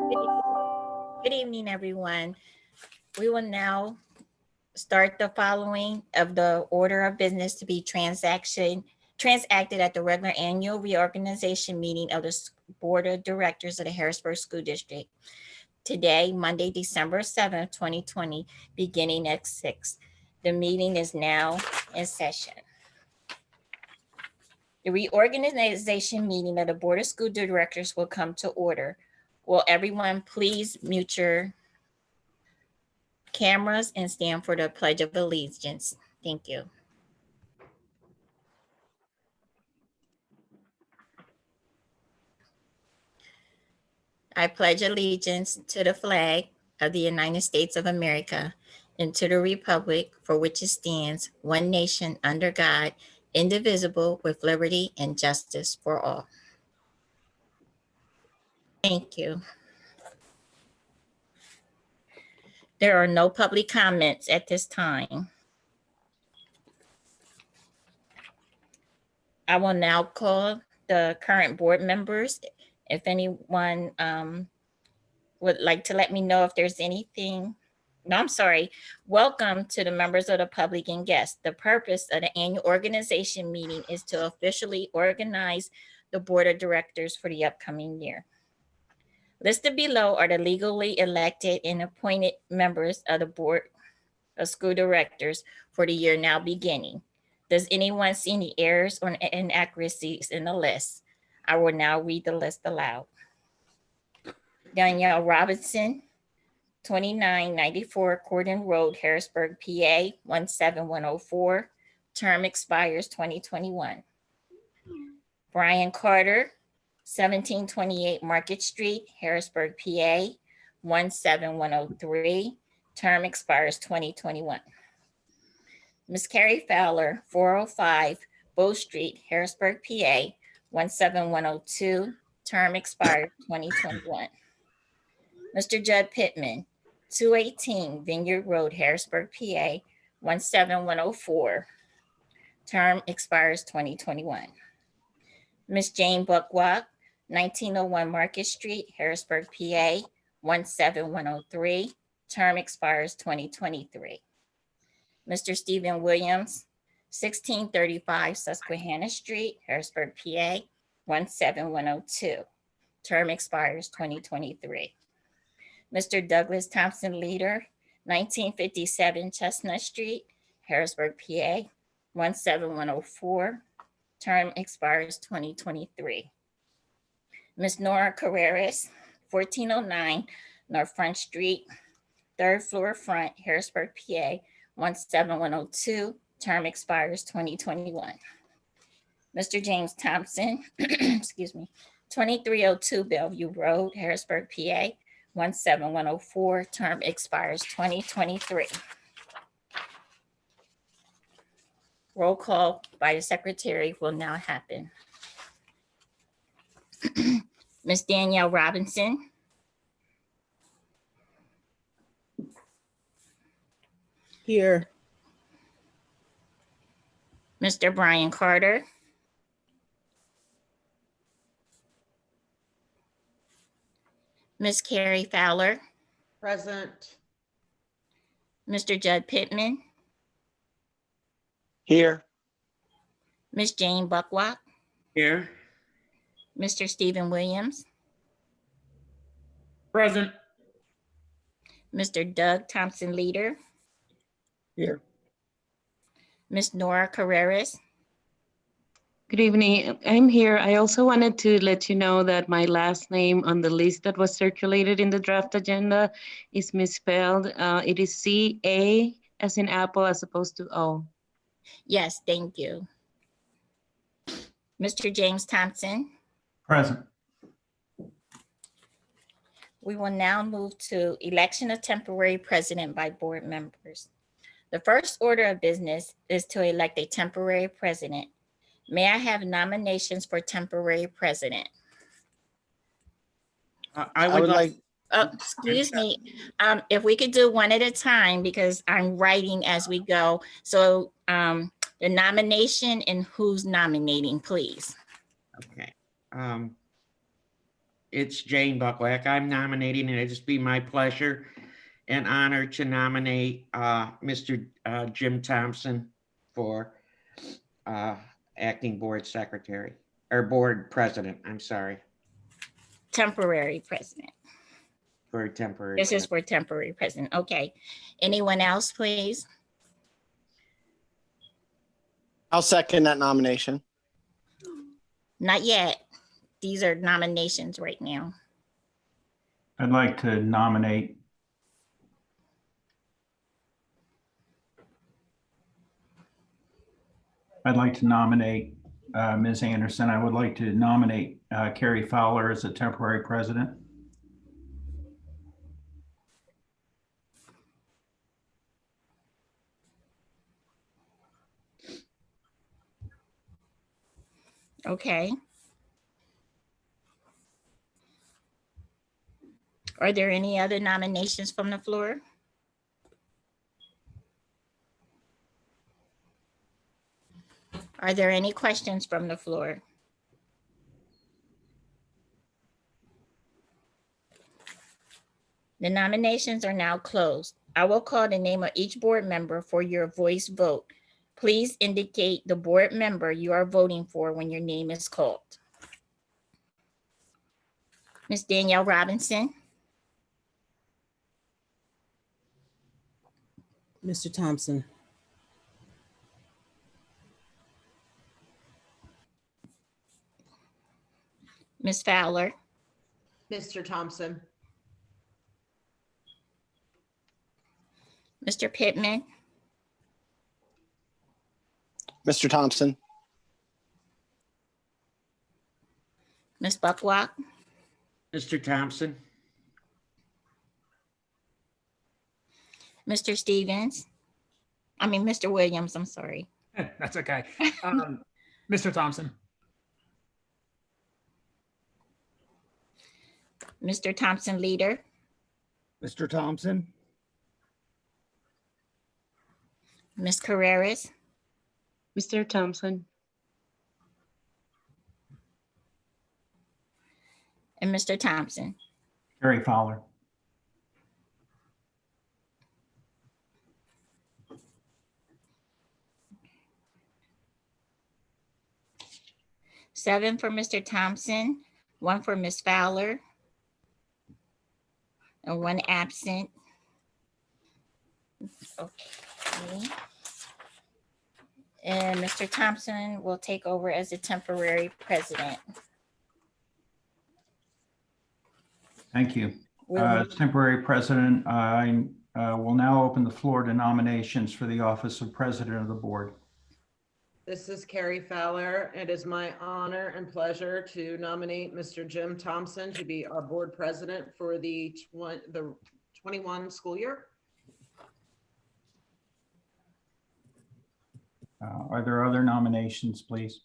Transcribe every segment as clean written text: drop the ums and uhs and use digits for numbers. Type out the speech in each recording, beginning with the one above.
Good evening, everyone. We will now start the following of the order of business to be transacted at the regular annual reorganization meeting of the Board of Directors of the Harrisburg School District. Today, Monday, December 7th, 2020, beginning at 6. The meeting is now in session. The reorganization meeting of the Board of School Directors will come to order. Will everyone please mute your cameras and stand for the Pledge of Allegiance? Thank you. I pledge allegiance to the flag of the United States of America and to the republic for which it stands, one nation under God, indivisible, with liberty and justice for all. Thank you. There are no public comments at this time. I will now call the current board members. If anyone would like to let me know if there's anything. No, I'm sorry. Welcome to the members of the public and guests. The purpose of the annual organization meeting is to officially organize the board of directors for the upcoming year. Listed below are the legally elected and appointed members of the board of school directors for the year now beginning. Does anyone see any errors or inaccuracies in the list? I will now read the list aloud. Danielle Robinson, 2994 Cordon Road, Harrisburg, PA, 17104. Term expires 2021. Brian Carter, 1728 Market Street, Harrisburg, PA, 17103. Term expires 2021. Ms. Carrie Fowler, 405 Bow Street, Harrisburg, PA, 17102. Term expired 2021. Mr. Judd Pittman, 218 Vineyard Road, Harrisburg, PA, 17104. Term expires 2021. Ms. Jane Buckwalk, 1901 Market Street, Harrisburg, PA, 17103. Term expires 2023. Mr. Stephen Williams, 1635 Susquehanna Street, Harrisburg, PA, 17102. Term expires 2023. Mr. Douglas Thompson Leader, 1957 Chestnut Street, Harrisburg, PA, 17104. Term expires 2023. Ms. Nora Carreras, 1409 North Front Street, 3rd floor front, Harrisburg, PA, 17102. Term expires 2021. Mr. James Thompson, excuse me, 2302 Bellevue Road, Harrisburg, PA, 17104. Term expires 2023. Roll call by the secretary will now happen. Ms. Danielle Robinson. Here. Mr. Brian Carter. Ms. Carrie Fowler. Present. Mr. Judd Pittman. Here. Ms. Jane Buckwalk. Here. Mr. Stephen Williams. Present. Mr. Doug Thompson Leader. Here. Ms. Nora Carreras. Good evening. I'm here. I also wanted to let you know that my last name on the list that was circulated in the draft agenda is misspelled. It is C-A as in apple as opposed to O. Yes, thank you. Mr. James Thompson. Present. We will now move to election of temporary president by board members. The first order of business is to elect a temporary president. May I have nominations for temporary president? I would like. Oh, excuse me. If we could do one at a time because I'm writing as we go. So the nomination and who's nominating, please. Okay. it's Jane Bucklack. I'm nominating, and it'd just be my pleasure and honor to nominate Mr. Jim Thompson for acting board secretary, or board president, I'm sorry, Temporary president. for temporary. This is for temporary president. Okay. Anyone else, please? I'll second that nomination. Not yet. These are nominations right now. I'd like to nominate Ms. Anderson. I would like to nominate Carrie Fowler as a temporary president. Okay. Are there any other nominations from the floor? Are there any questions from the floor? The nominations are now closed. I will call the name of each board member for your voice vote. Please indicate the board member you are voting for when your name is called. Ms. Danielle Robinson, Mr. Thompson, Ms. Fowler, Mr. Thompson, Mr. Pittman, Mr. Thompson, Ms. Buckwalk, Mr. Thompson, Mr. Stevens, Mr. Williams, I'm sorry. That's okay. Mr. Thompson, Mr. Thompson leader, Mr. Thompson, Ms. Carreras, Mr. Thompson, and Mr. Thompson. Carrie Fowler. Seven for Mr. Thompson, one for Ms. Fowler, and one absent. Okay. And Mr. Thompson will take over as the temporary president. Thank you. We'll As move- temporary president, I will now open the floor to nominations for the office of president of the board. this is Carrie Fowler. It is my honor and pleasure to nominate Mr. Jim Thompson to be our board president for the 21 school year. Are there other nominations, please?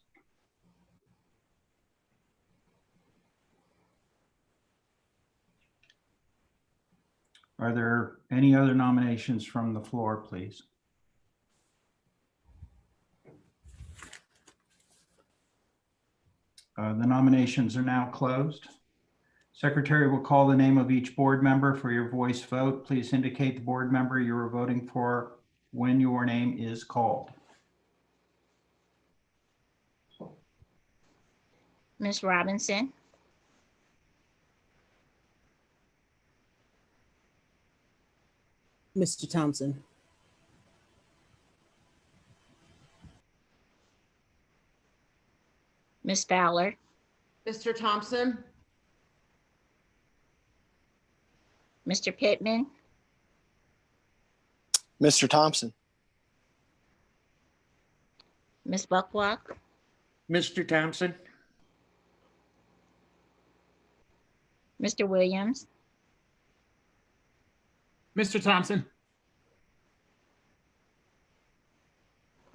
Are there any other nominations from the floor, please? The nominations are now closed. Secretary will call the name of each board member for your voice vote. Please indicate the board member you are voting for when your name is called. Ms. Robinson, Mr. Thompson, Ms. Fowler, Mr. Thompson, Mr. Pittman, Mr. Thompson, Ms. Buckwalk, Mr. Thompson, Mr. Williams, Mr. Thompson,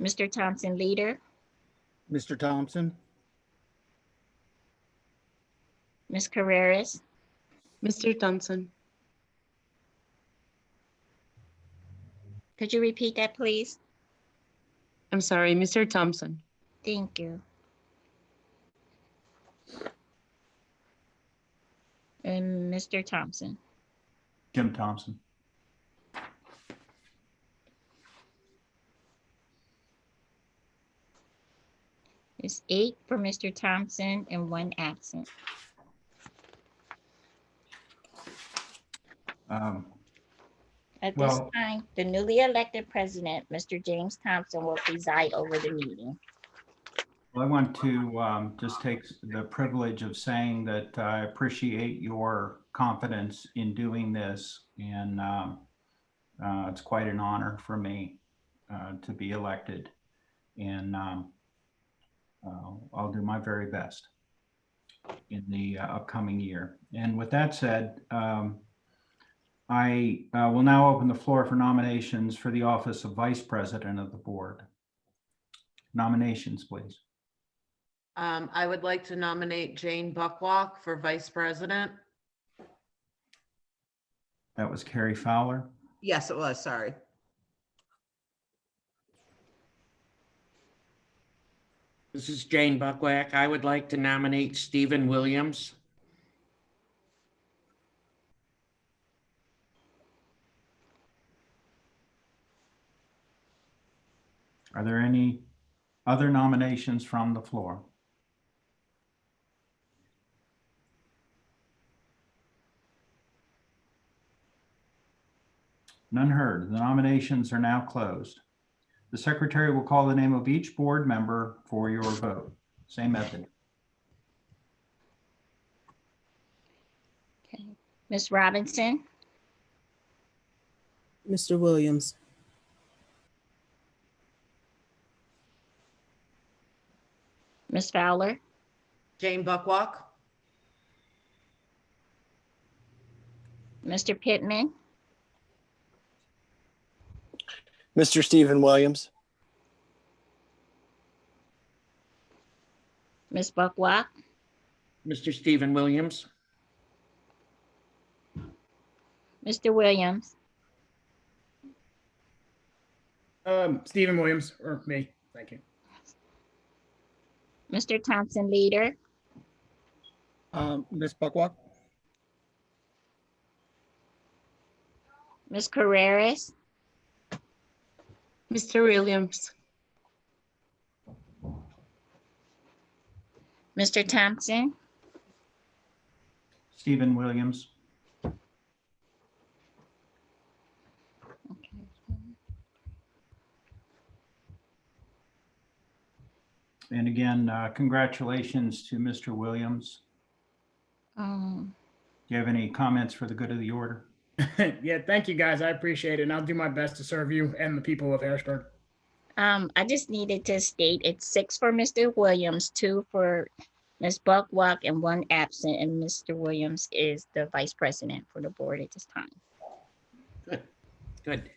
Mr. Thompson leader, Mr. Thompson, Ms. Carreras, Mr. Thompson, could you repeat that, please? I'm sorry, Mr. Thompson, Thank you. And Mr. Thompson. Jim Thompson. It's 8 for Mr. Thompson and 1 absent. At this Well- time, the newly elected president, Mr. James Thompson, will preside over the meeting. I want to just take the privilege of saying that I appreciate your confidence in doing this, and it's quite an honor for me to be elected, and I'll do my very best in the upcoming year. And with that said, I will now open the floor for nominations for the office of Vice President of the Board. Nominations, please. I would like to nominate Jane Buckwalk for Vice President. That was Carrie Fowler. Yes, it was, sorry. This is Jane Buckwalk. I would like to nominate Stephen Williams. Are there any other nominations from the floor? None heard. The nominations are now closed. The secretary will call the name of each board member for your vote. Same method. Okay. Ms. Robinson, Mr. Williams, Ms. Fowler, Jane Buckwalk, Mr. Pittman, Mr. Stephen Williams, Ms. Buckwalk, Mr. Stephen Williams, Mr. Williams, Stephen Williams, or me. Thank you. Mr. Thompson leader, Ms. Buckwalk, Ms. Carreras, Mr. Williams, Mr. Thompson, Stephen Williams. And again, congratulations to Mr. Williams. Do you have any comments for the good of the order? Yeah, thank you guys. I appreciate it. And I'll do my best to serve you and the people of Harrisburg. I just needed to state it's 6 for Mr. Williams, 2 for Ms. Buckwalk, and 1 absent, and Mr. Williams is the vice president for the board at this time. good.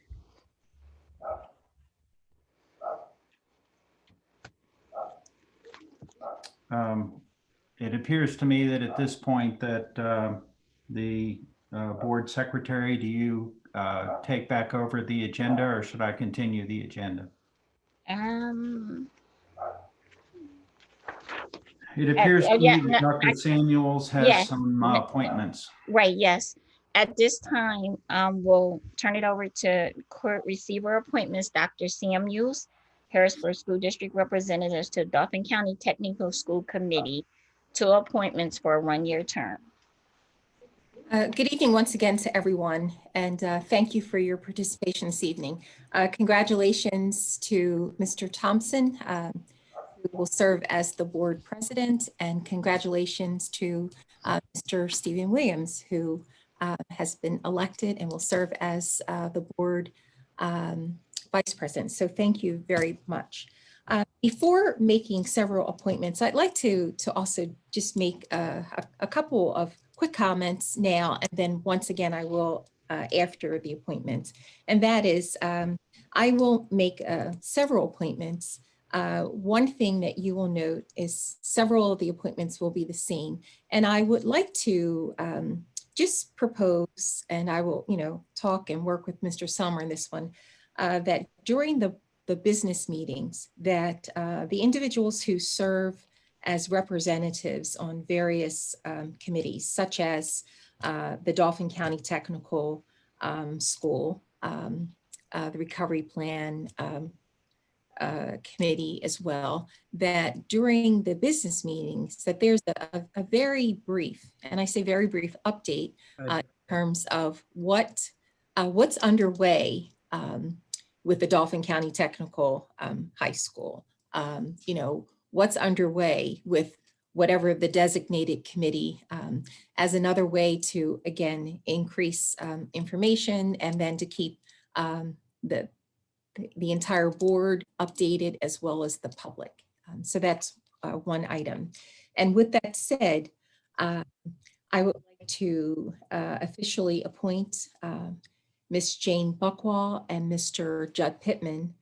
It appears to me that at this point that the board secretary, do you take back over the agenda, or should I continue the agenda? It appears to yeah, me that no, Dr. Samuels has yeah. some appointments. Right, yes. At this time, we'll turn it over to court receiver appointments, Dr. Samuels, Harrisburg School District representatives to Dauphin County Technical School Committee, 2 appointments for a 1-year term. Good evening once again to everyone, and thank you for your participation this evening. Congratulations to Mr. Thompson, who will serve as the board president, and congratulations to Mr. Stephen Williams, who has been elected and will serve as the board vice president. So thank you very much. Before making several appointments, I'd like to also just make a couple of quick comments now, and then once again, I will after the appointments. And that is, I will make several appointments. One thing that you will note is several of the appointments will be the same. And I would like to just propose, and I will, talk and work with Mr. Sommer on this one, that during the business meetings, that the individuals who serve as representatives on various committees, such as the Dauphin County Technical School, the Recovery Plan Committee as well, that during the business meetings, that there's a very brief, and I say very brief, update in terms of what's underway with the Dauphin County Technical High School. You know, what's underway with whatever the designated committee as another way to, again, increase information and then to keep the entire board updated as well as the public. So that's one item. And with that said, I would like to officially appoint Ms. Jane Buckwall and Mr. Judd Pittman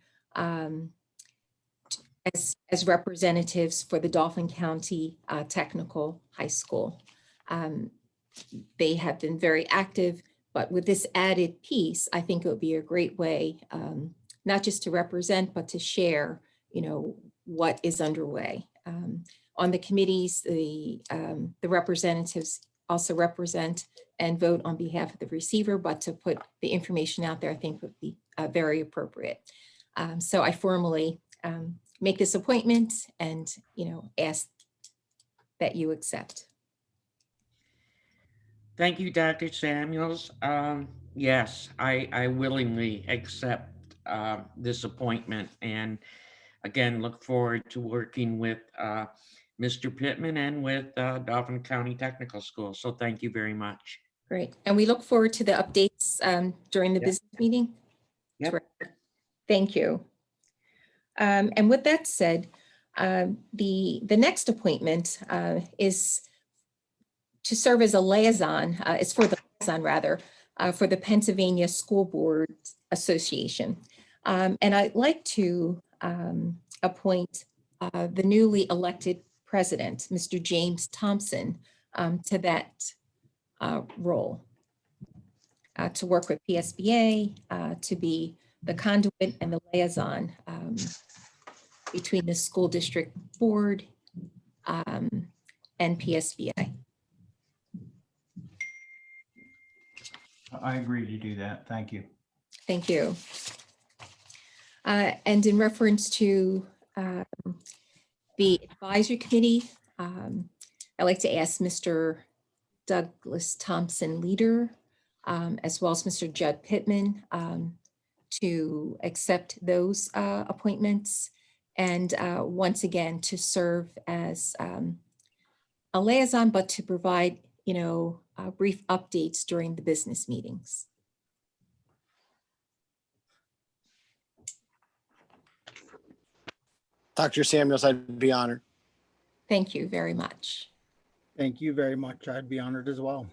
as representatives for the Dauphin County Technical High School. They have been very active, but with this added piece, I think it would be a great way, not just to represent, but to share, you know, what is underway. On the committees, the representatives also represent and vote on behalf of the receiver, but to put the information out there, I think would be very appropriate. So I formally make this appointment and, you know, ask that you accept. Thank you, Dr. Samuels. Yes, I willingly accept this appointment, and again, look forward to working with Mr. Pittman and with Dauphin County Technical School. So thank you very much. Great. And we look forward to the updates during the business meeting. Yep. Terrific. Thank you. And with that said, the next appointment is to serve as a liaison, it's for the liaison rather, for the Pennsylvania School Board Association. And I'd like to appoint the newly elected president, Mr. James Thompson, to that role, to work with PSBA, to be the conduit and the liaison between the school district board and PSBA. I agree to do that. Thank you. Thank you. And in reference to the advisory committee, I'd like to ask Mr. Douglas Thompson Leader, as well as Mr. Judd Pittman, to accept those appointments, and once again to serve as a liaison, but to provide, you know, brief updates during the business meetings. Dr. Samuels, I'd be honored. Thank you very much. Thank you very much. I'd be honored as well.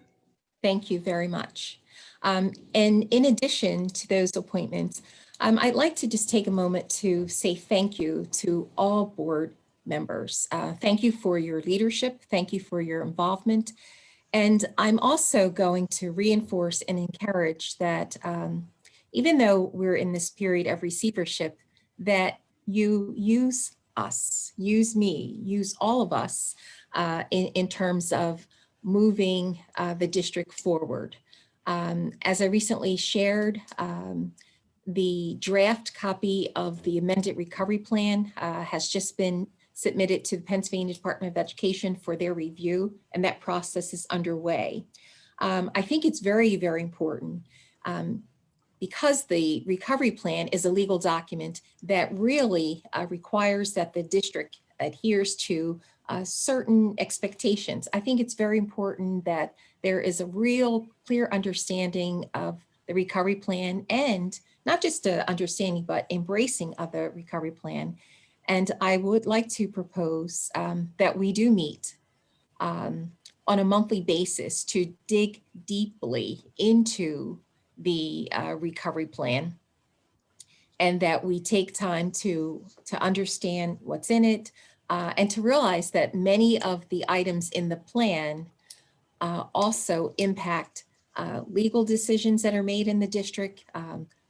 Thank you very much. And in addition to those appointments, I'd like to just take a moment to say thank you to all board members. Thank you for your leadership. Thank you for your involvement. And I'm also going to reinforce and encourage that even though we're in this period of receivership, that you use us, use me, use all of us in terms of moving the district forward. As I recently shared, the draft copy of the amended recovery plan has just been submitted to the Pennsylvania Department of Education for their review, and that process is underway. I think it's very, very important because the recovery plan is a legal document that really requires that the district adheres to certain expectations. I think it's very important that there is a real clear understanding of the recovery plan, and not just a understanding, but embracing of the recovery plan. And I would like to propose that we do meet on a monthly basis to dig deeply into the recovery plan, and that we take time to understand what's in it, and to realize that many of the items in the plan also impact legal decisions that are made in the district,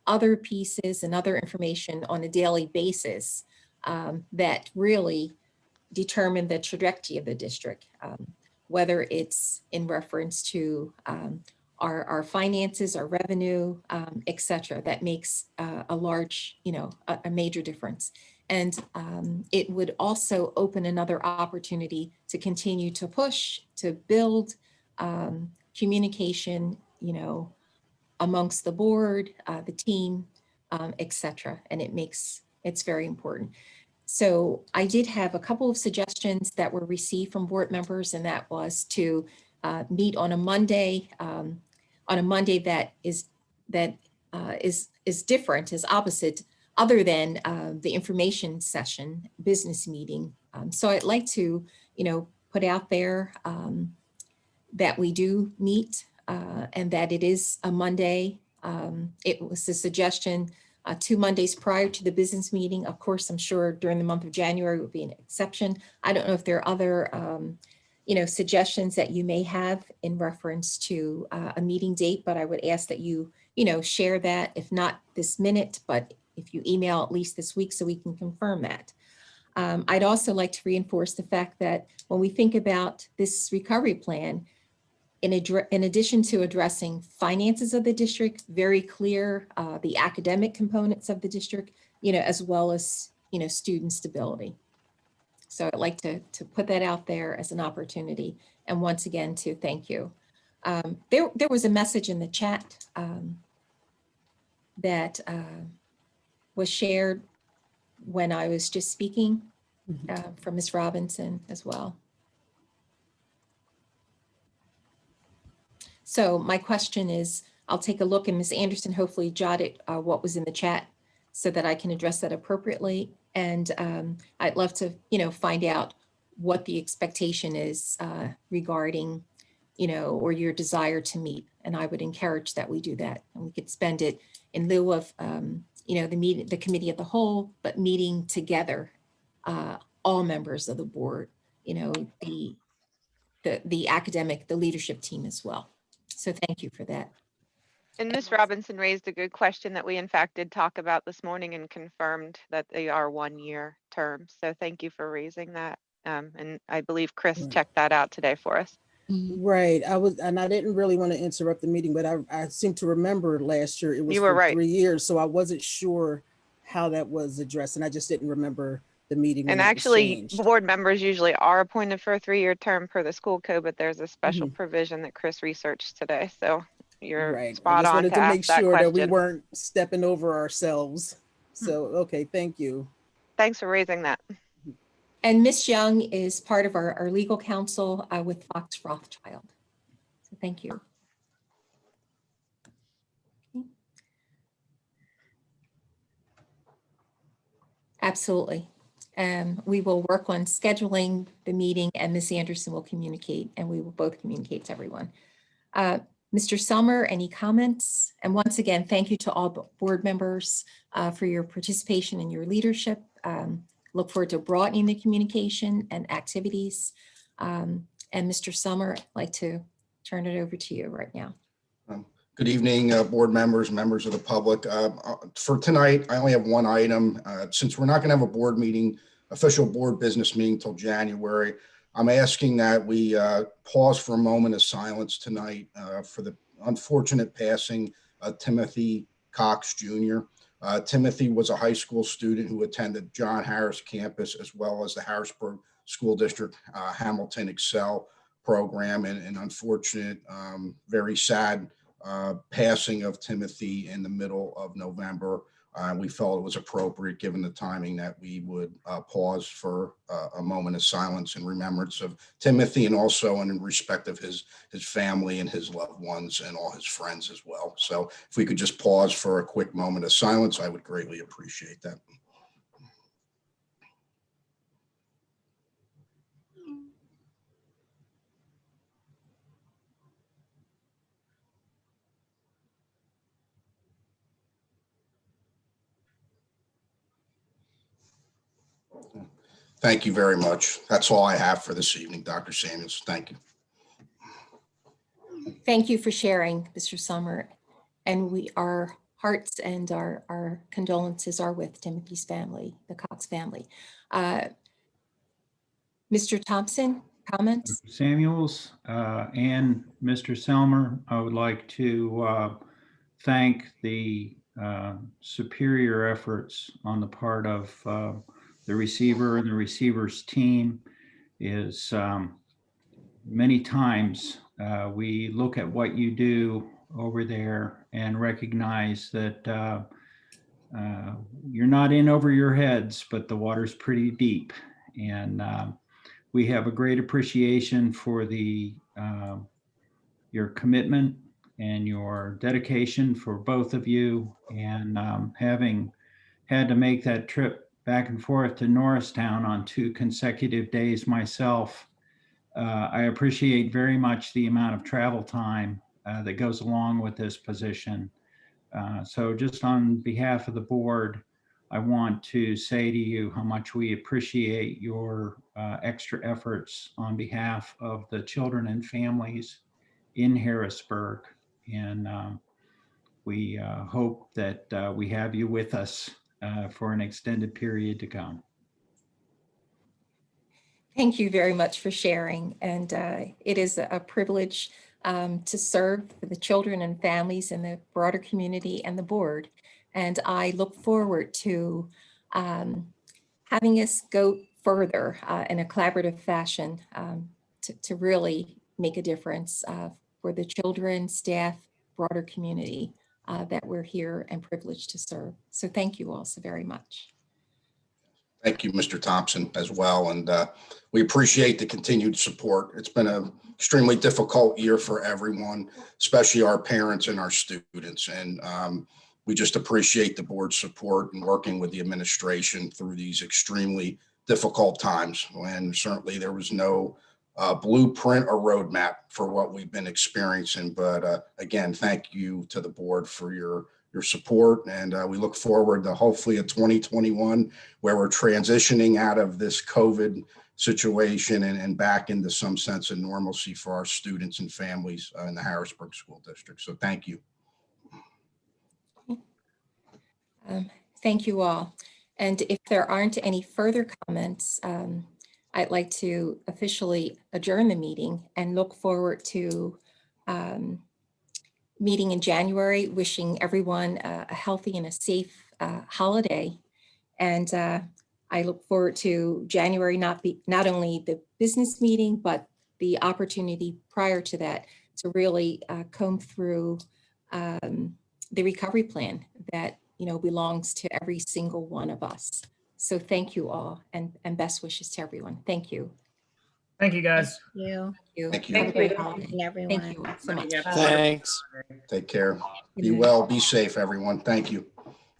other pieces and other information on a daily basis that really determine the trajectory of the district, whether it's in reference to our finances, our revenue, et cetera. That makes a large, a major difference. And it would also open another opportunity to continue to push, to build communication, amongst the board, the team, et cetera. And it's very important. So I did have a couple of suggestions that were received from board members, and that was to meet on a Monday that is different, is opposite, other than the information session business meeting. So I'd like to, put out there that we do meet and that it is a Monday. It was a suggestion 2 Mondays prior to the business meeting. Of course, I'm sure during the month of January would be an exception. I don't know if there are other, suggestions that you may have in reference to a meeting date, but I would ask that you, share that, if not this minute, but if you email at least this week so we can confirm that. I'd also like to reinforce the fact that when we think about this recovery plan, in addition to addressing finances of the district, very clear, the academic components of the district, as well as, student stability. So I'd like to put that out there as an opportunity. And once again, to thank you. There was a message in the chat that was shared when I was just speaking from Ms. Robinson as well. So my question is, I'll take a look, and Ms. Anderson hopefully jotted what was in the chat so that I can address that appropriately. And I'd love to, find out what the expectation is regarding, or your desire to meet. And I would encourage that we do that. And we could spend it in lieu of, the committee of the whole, but meeting together, all members of the board, the academic, the leadership team as well. So thank you for that. And Ms. Robinson raised a good question that we in fact did talk about this morning and confirmed that they are 1-year terms. So thank you for raising that. And I believe Chris checked that out today for us. Right. And I didn't really want to interrupt the meeting, but I seem to remember last year it was You were for right. 3 years. So I wasn't sure how that was addressed. And I just didn't remember the meeting. When And that was actually, changed. board members usually are appointed for a 3-year term per the school code, but there's a special Mhm. provision that Chris researched today. So you're Right. I spot just on wanted to to ask make that sure that we question. weren't stepping over ourselves. So, okay, thank you. Thanks for raising that. And Ms. Young is part of our legal counsel with Fox Rothschild. So thank you. Okay. Absolutely. We will work on scheduling the meeting, and Ms. Anderson will communicate, and we will both communicate to everyone. Mr. Summer, any comments? And once again, thank you to all board members for your participation and your leadership. Look forward to broadening the communication and activities. And Mr. Summer, I'd like to turn it over to you right now. Good evening, board members, members of the public. For tonight, I only have one item. Since we're not going to have a board meeting, official board business meeting till January, I'm asking that we pause for a moment of silence tonight for the unfortunate passing of Timothy Cox Jr. Timothy was a high school student who attended John Harris campus as well as the Harrisburg School District Hamilton Excel program, and unfortunate, very sad passing of Timothy in the middle of November. We felt it was appropriate, given the timing, that we would pause for a moment of silence in remembrance of Timothy, and also in respect of his family and his loved ones and all his friends as well. So if we could just pause for a quick moment of silence, I would greatly appreciate that. Thank you very much. That's all I have for this evening, Dr. Samuels. Thank you. Thank you for sharing, Mr. Summer. And our hearts and our condolences are with Timothy's family, the Cox family. Mr. Thompson, comments? Samuels and Mr. Selmer, I would like to thank the superior efforts on the part of the receiver and the receiver's team. Is many times we look at what you do over there and recognize that you're not in over your heads, but the water's pretty deep. And we have a great appreciation for your commitment and your dedication for both of you. And having had to make that trip back and forth to Norristown on 2 consecutive days myself, I appreciate very much the amount of travel time that goes along with this position. So just on behalf of the board, I want to say to you how much we appreciate your extra efforts on behalf of the children and families in Harrisburg. And we hope that we have you with us for an extended period to come. Thank you very much for sharing. And it is a privilege to serve the children and families in the broader community and the board. And I look forward to having us go further in a collaborative fashion to really make a difference for the children, staff, broader community that we're here and privileged to serve. So thank you all so very much. Thank you, Mr. Thompson, as well. And we appreciate the continued support. It's been an extremely difficult year for everyone, especially our parents and our students. And we just appreciate the board's support and working with the administration through these extremely difficult times. And certainly there was no blueprint or roadmap for what we've been experiencing. But again, thank you to the board for your support. And we look forward to hopefully a 2021 where we're transitioning out of this COVID situation and back into some sense of normalcy for our students and families in the Harrisburg School District. So thank you. Thank you all. And if there aren't any further comments, I'd like to officially adjourn the meeting and look forward to meeting in January, wishing everyone a healthy and a safe holiday. And I look forward to January not only the business meeting, but the opportunity prior to that to really comb through the recovery plan that belongs to every single one of us. So thank you all and best wishes to everyone. Thank you. Thank you, guys. You. Thank you. Have a great Thank holiday. you, everyone. Thank you all so much. Thanks. Take care. Be well, be safe, everyone. Thank you.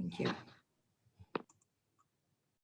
Thank you.